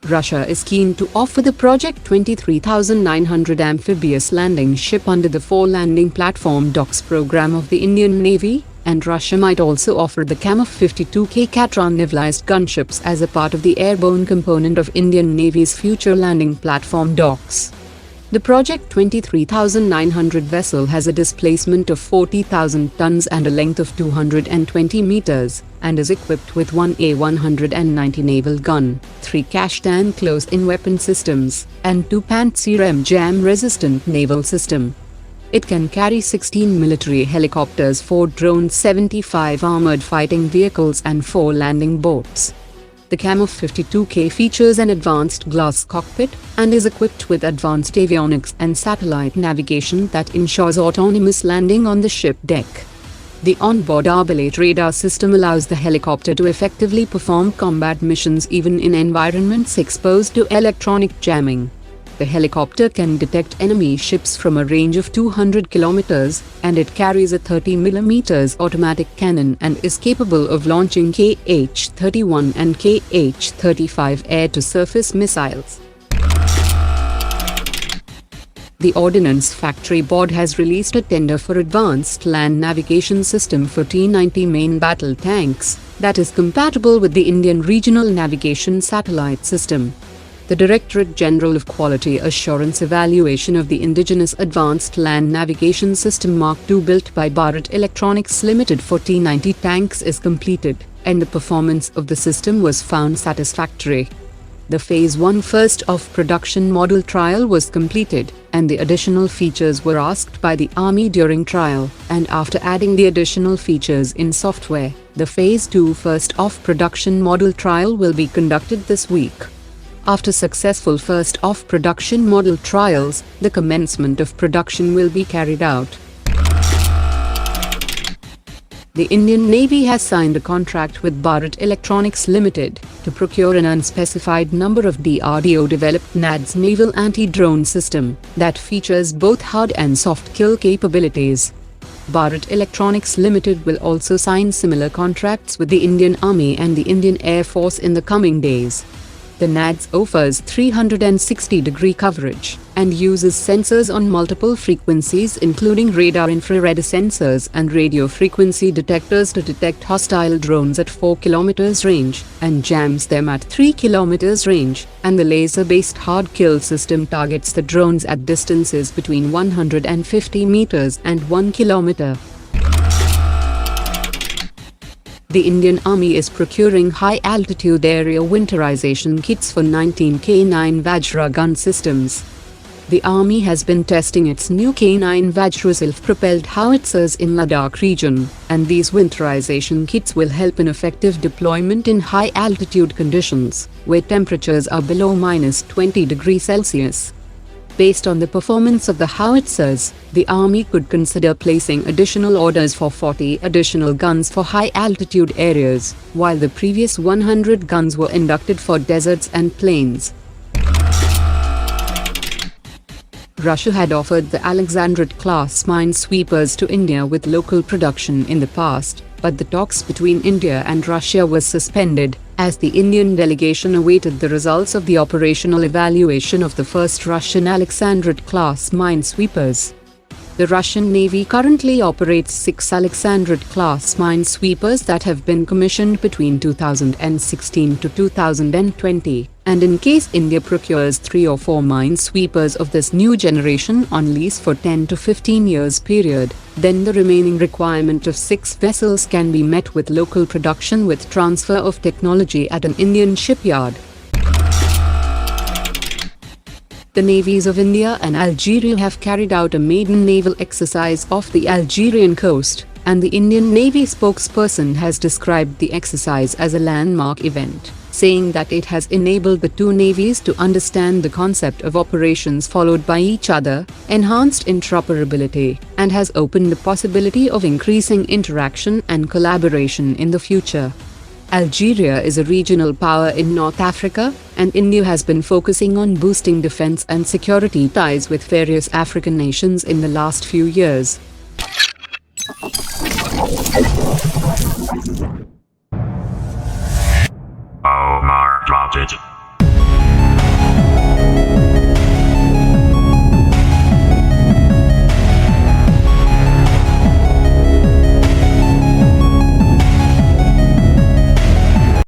Russia is keen to offer the Project 23,900 amphibious landing ship under the 4 landing platform docks program of the Indian Navy, and Russia might also offer the Ka-52K Katran navalized gunships as a part of the airborne component of Indian Navy's future landing platform docks. The Project 23,900 vessel has a displacement of 40,000 tons and a length of 220 meters, and is equipped with one A190 naval gun, 3 Kashtan close-in weapon systems, and 2 Pantsir jam-resistant naval system. It can carry 16 military helicopters, 4 drones, 75 armored fighting vehicles and 4 landing boats. The Ka-52K features an advanced glass cockpit and is equipped with advanced avionics and satellite navigation that ensures autonomous landing on the ship deck. The onboard arbalete radar system allows the helicopter to effectively perform combat missions even in environments exposed to electronic jamming. The helicopter can detect enemy ships from a range of 200 kilometers, and it carries a 30mm automatic cannon and is capable of launching Kh-31 and Kh-35 air-to-surface missiles. The Ordnance Factory Board has released a tender for advanced land navigation system for T90 main battle tanks that is compatible with the Indian Regional Navigation Satellite System. The Directorate General of Quality Assurance Evaluation of the Indigenous Advanced Land Navigation System Mark II built by Bharat Electronics Limited for T90 tanks is completed, and the performance of the system was found satisfactory. The Phase 1 first of production model trial was completed, and the additional features were asked by the Army during trial, and after adding the additional features in software, the Phase 2 first of production model trial will be conducted this week. After successful first of production model trials, the commencement of production will be carried out. The Indian Navy has signed a contract with Bharat Electronics Limited to procure an unspecified number of DRDO-developed NADS naval anti-drone system that features both hard and soft kill capabilities. Bharat Electronics Limited will also sign similar contracts with the Indian Army and the Indian Air Force in the coming days. The NADS offers 360-degree coverage and uses sensors on multiple frequencies including radar infrared sensors and radio frequency detectors to detect hostile drones at 4 km range and jams them at 3 km range, and the laser-based hard kill system targets the drones at distances between 150 meters and 1 kilometer. The Indian Army is procuring high-altitude area winterization kits for 19 K9 Vajra gun systems. The Army has been testing its new K9 Vajra self-propelled howitzers in Ladakh region, and these winterization kits will help in effective deployment in high-altitude conditions, where temperatures are below -20°C. Based on the performance of the howitzers, the Army could consider placing additional orders for 40 additional guns for high-altitude areas, while the previous 100 guns were inducted for deserts and plains. Russia had offered the Alexandrit Class Minesweepers to India with local production in the past, but the talks between India and Russia was suspended, as the Indian delegation awaited the results of the operational evaluation of the first Russian Alexandrit Class Minesweepers. The Russian Navy currently operates 6 Alexandrit Class Minesweepers that have been commissioned between 2016 to 2020, and in case India procures 3 or 4 Minesweepers of this new generation on lease for 10 to 15 years period, then the remaining requirement of 6 vessels can be met with local production with transfer of technology at an Indian shipyard. The navies of India and Algeria have carried out a maiden naval exercise off the Algerian coast, and the Indian Navy spokesperson has described the exercise as a landmark event, saying that it has enabled the two navies to understand the concept of operations followed by each other, enhanced interoperability, and has opened the possibility of increasing interaction and collaboration in the future. Algeria is a regional power in North Africa, and India has been focusing on boosting defense and security ties with various African nations in the last few years. Omar dropped it.